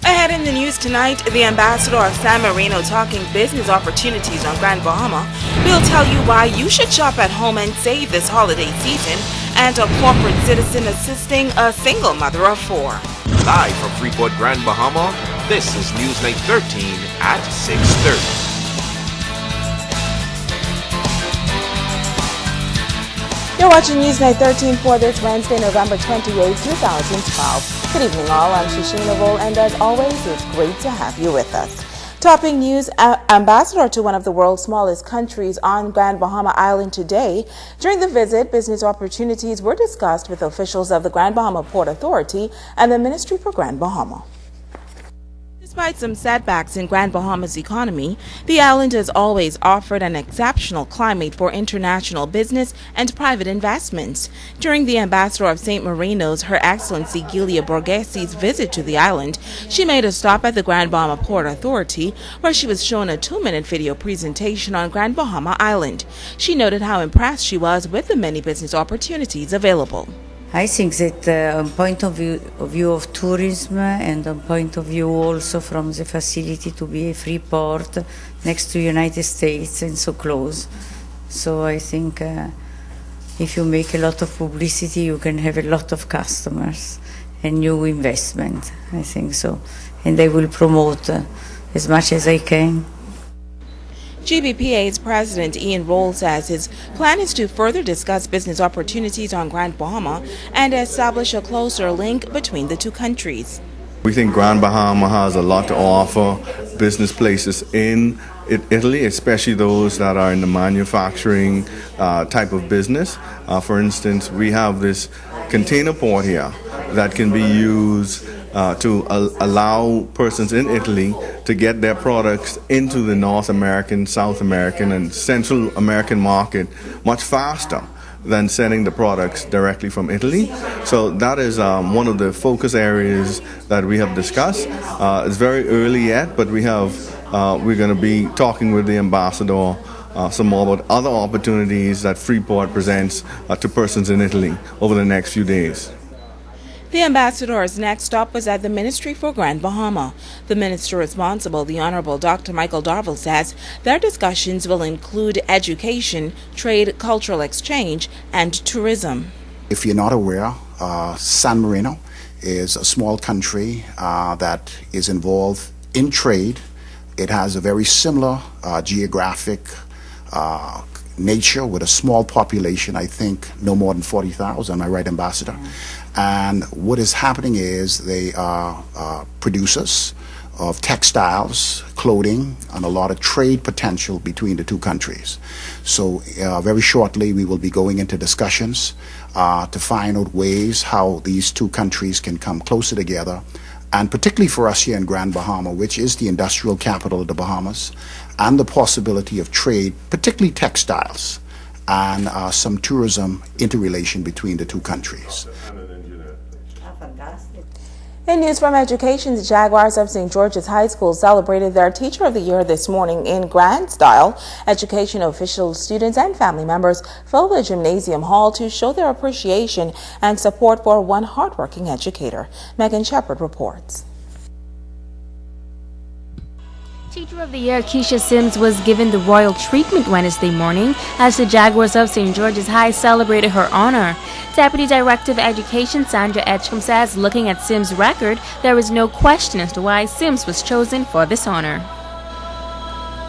Ahead in the news tonight, the ambassador of San Marino talking business opportunities on Grand Bahama. We'll tell you why you should shop at home and save this holiday season, and a corporate citizen assisting a single mother of 4. Live from Freeport, Grand Bahama, this is Newsnight 13 at 6:30. You're watching Newsnight 13 for this Wednesday, November 28, 2012. Good evening all, I'm Shasheena, Rolle, and as always, it's great to have you with us. Topping news, ambassador to one of the world's smallest countries on Grand Bahama Island today. During the visit, business opportunities were discussed with officials of the Grand Bahama Port Authority and the Ministry for Grand Bahama. Despite some setbacks in Grand Bahama's economy, the island has always offered an exceptional climate for international business and private investments. During the Ambassador of St. Marino's, Her Excellency Gilia Borghesi's visit to the island, she made a stop at the Grand Bahama Port Authority, where she was shown a 2-minute video presentation on Grand Bahama Island. She noted how impressed she was with the many business opportunities available. I think that on point of view of tourism and on point of view also from the facility to be a free port next to United States and so close. So I think if you make a lot of publicity, you can have a lot of customers and new investment. I think so. And I will promote as much as I can. GBPA's President Ian Rolle says his plan is to further discuss business opportunities on Grand Bahama and establish a closer link between the two countries. We think Grand Bahama has a lot to offer business places in Italy, especially those that are in the manufacturing type of business. For instance, we have this container port here that can be used to allow persons in Italy to get their products into the North American, South American, and Central American market much faster than sending the products directly from Italy. So that is one of the focus areas that we have discussed. It's very early yet, but we're going to be talking with the ambassador some more about other opportunities that Freeport presents to persons in Italy over the next few days. The ambassador's next stop was at the Ministry for Grand Bahama. The minister responsible, the Honorable Dr. Michael Darville, says their discussions will include education, trade, cultural exchange, and tourism. If you're not aware, San Marino is a small country that is involved in trade. It has a very similar geographic nature with a small population, I think no more than 40,000, am I right, Ambassador? And what is happening is they are producers of textiles, clothing, and a lot of trade potential between the two countries. So very shortly we will be going into discussions to find out ways how these two countries can come closer together, and particularly for us here in Grand Bahama, which is the industrial capital of the Bahamas, and the possibility of trade, particularly textiles, and some tourism interrelation between the two countries. In news from education, the Jaguars of St. George's High School celebrated their Teacher of the Year this morning in grand style. Education officials, students, and family members filled the gymnasium hall to show their appreciation and support for one hardworking educator. Megan Shepard reports. Teacher of the Year Keisha Sims was given the royal treatment Wednesday morning as the Jaguars of St. George's High celebrated her honor. Deputy Director of Education Sandra Edgecombe says looking at Sims' record, there is no question as to why Sims was chosen for this honor.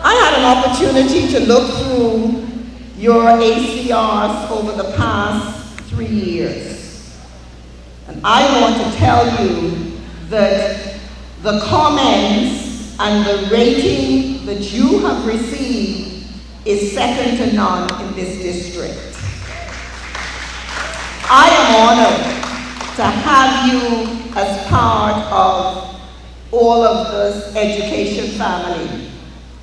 I had an opportunity to look through your ACRs over the past 3 years. And I want to tell you that the comments and the rating that you have received is second to none in this district. I am honored to have you as part of all of this education family.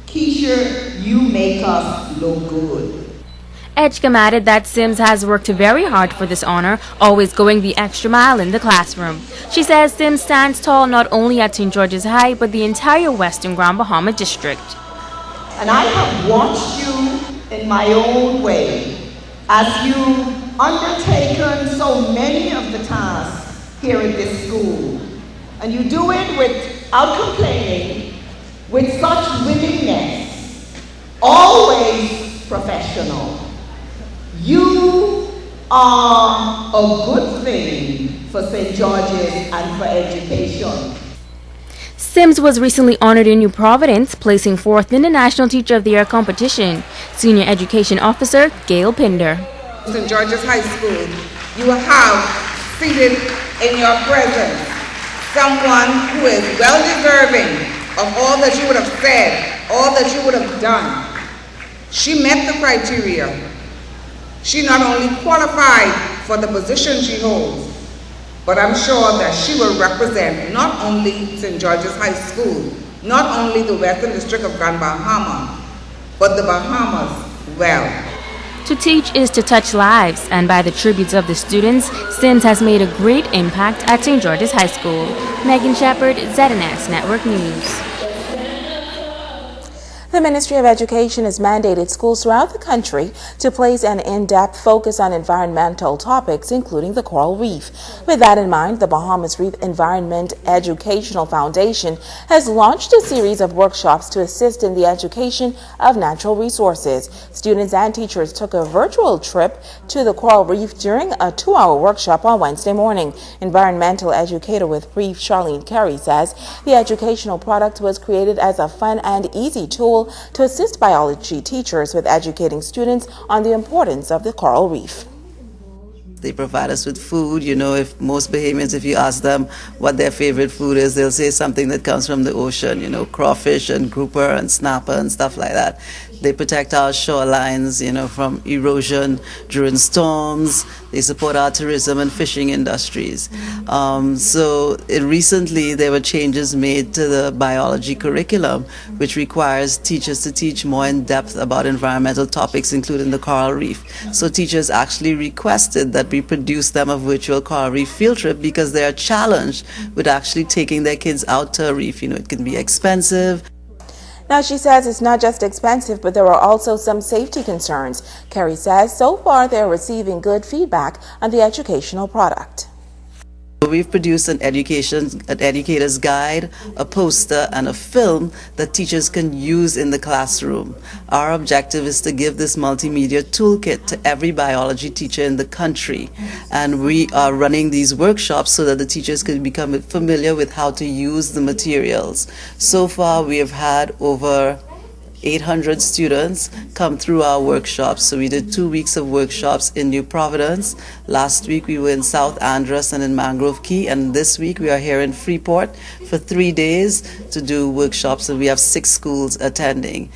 Keisha, you make us look good. Edgecombe added that Sims has worked very hard for this honor, always going the extra mile in the classroom. She says Sims stands tall not only at St. George's High, but the entire Western Grand Bahama district. And I have watched you in my own way as you've undertaken so many of the tasks here at this school. And you do it without complaining, with such willingness, always professional. You are a good thing for St. George's and for education. Sims was recently honored in New Providence, placing fourth in the National Teacher of the Year competition. Senior Education Officer Gail Pinder. St. George's High School, you have seated in your presence someone who is well deserving of all that you would have said, all that you would have done. She met the criteria. She not only qualified for the position she holds, but I'm sure that she will represent not only St. George's High School, not only the Western District of Grand Bahama, but the Bahamas well. To teach is to touch lives, and by the tributes of the students, Sims has made a great impact at St. George's High School. Megan Shepard, ZNS Network News. The Ministry of Education has mandated schools throughout the country to place an in-depth focus on environmental topics, including the coral reef. With that in mind, the Bahamas Reef Environment Educational Foundation has launched a series of workshops to assist in the education of natural resources. Students and teachers took a virtual trip to the coral reef during a 2-hour workshop on Wednesday morning. Environmental educator with Reef Charlene Carey says the educational product was created as a fun and easy tool to assist biology teachers with educating students on the importance of the coral reef. They provide us with food. You know, if most Bahamians, if you ask them what their favorite food is, they'll say something that comes from the ocean, you know, crawfish and grouper and snapper and stuff like that. They protect our shorelines, you know, from erosion during storms. They support our tourism and fishing industries. Recently there were changes made to the biology curriculum, which requires teachers to teach more in depth about environmental topics, including the coral reef. So teachers actually requested that we produce them a virtual coral reef field trip because they are challenged with actually taking their kids out to a reef. You know, it can be expensive. Now, she says it's not just expensive, but there are also some safety concerns. Carey says so far they're receiving good feedback on the educational product. We've produced an educator's guide, a poster, and a film that teachers can use in the classroom. Our objective is to give this multimedia toolkit to every biology teacher in the country. And we are running these workshops so that the teachers can become familiar with how to use the materials. So far, we have had over 800 students come through our workshops. So we did 2 weeks of workshops in New Providence. Last week we were in South Andros and in Mangrove Key, and this week we are here in Freeport for 3 days to do workshops, and we have 6 schools attending.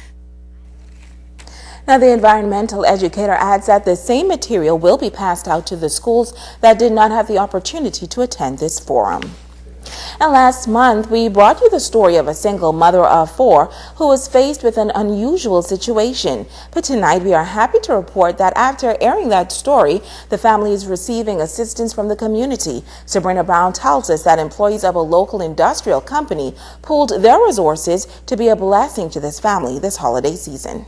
Now, the environmental educator adds that the same material will be passed out to the schools that did not have the opportunity to attend this forum. And last month, we brought you the story of a single mother of 4 who was faced with an unusual situation. But tonight, we are happy to report that after airing that story, the family is receiving assistance from the community. Sabrina Brown tells us that employees of a local industrial company pooled their resources to be a blessing to this family this holiday season.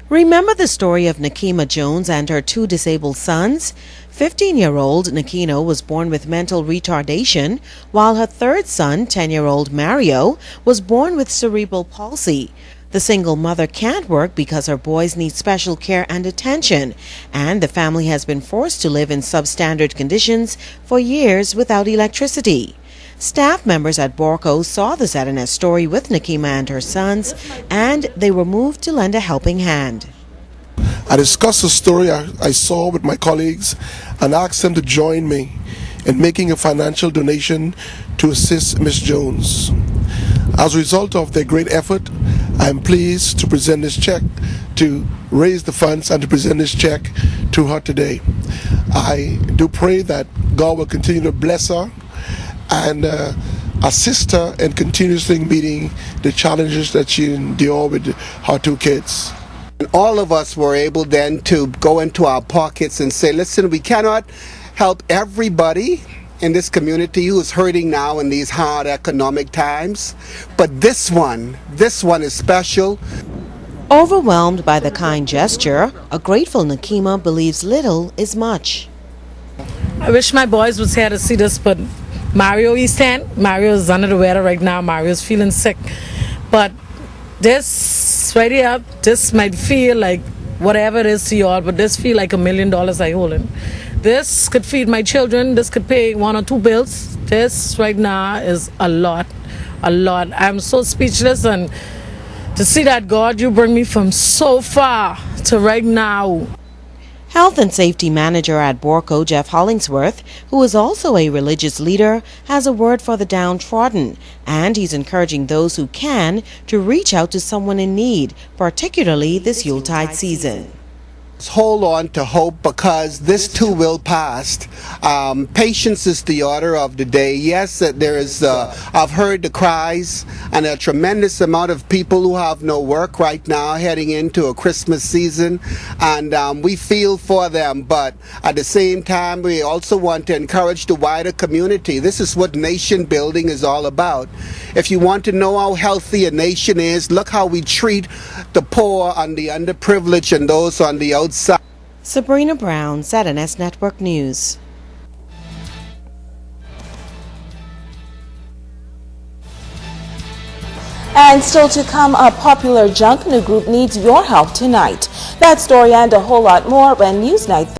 Remember the story of Nakima Jones and her 2 disabled sons? 15-year-old Nakino was born with mental retardation, while her 3rd son, 10-year-old Mario, was born with cerebral palsy. The single mother can't work because her boys need special care and attention, and the family has been forced to live in substandard conditions for years without electricity. Staff members at Borco saw the ZNS story with Nakima and her sons, and they were moved to lend a helping hand. I discussed the story I saw with my colleagues and asked them to join me in making a financial donation to assist Ms. Jones. As a result of their great effort, I am pleased to present this check, to raise the funds and to present this check to her today. I do pray that God will continue to bless her and assist her in continuously meeting the challenges that she endures with her 2 kids. And all of us were able then to go into our pockets and say, listen, we cannot help everybody in this community who is hurting now in these hard economic times, but this one is special. Overwhelmed by the kind gesture, a grateful Nakima believes little is much. I wish my boys was here to see this, but Mario East End. Mario is under the weather right now. Mario is feeling sick. But this right here, this might feel like whatever it is to y'all, but this feel like $1 million I hold in. This could feed my children. This could pay 1 or 2 bills. This right now is a lot, a lot. I'm so speechless, and to see that, God, you bring me from so far to right now. Health and Safety Manager at Borco, Jeff Hollingsworth, who is also a religious leader, has a word for the downtrodden, and he's encouraging those who can to reach out to someone in need, particularly this Yuletide season. Hold on to hope, because this too will pass. Patience is the order of the day. Yes, there is. I've heard the cries, and a tremendous amount of people who have no work right now, heading into a Christmas season, and we feel for them. But at the same time, we also want to encourage the wider community. This is what nation building is all about. If you want to know how healthy a nation is, look how we treat the poor and the underprivileged and those on the outside. Sabrina Brown, ZNS Network News. And still to come, a popular junk new group needs your help tonight. That story and a whole lot more when Newsnight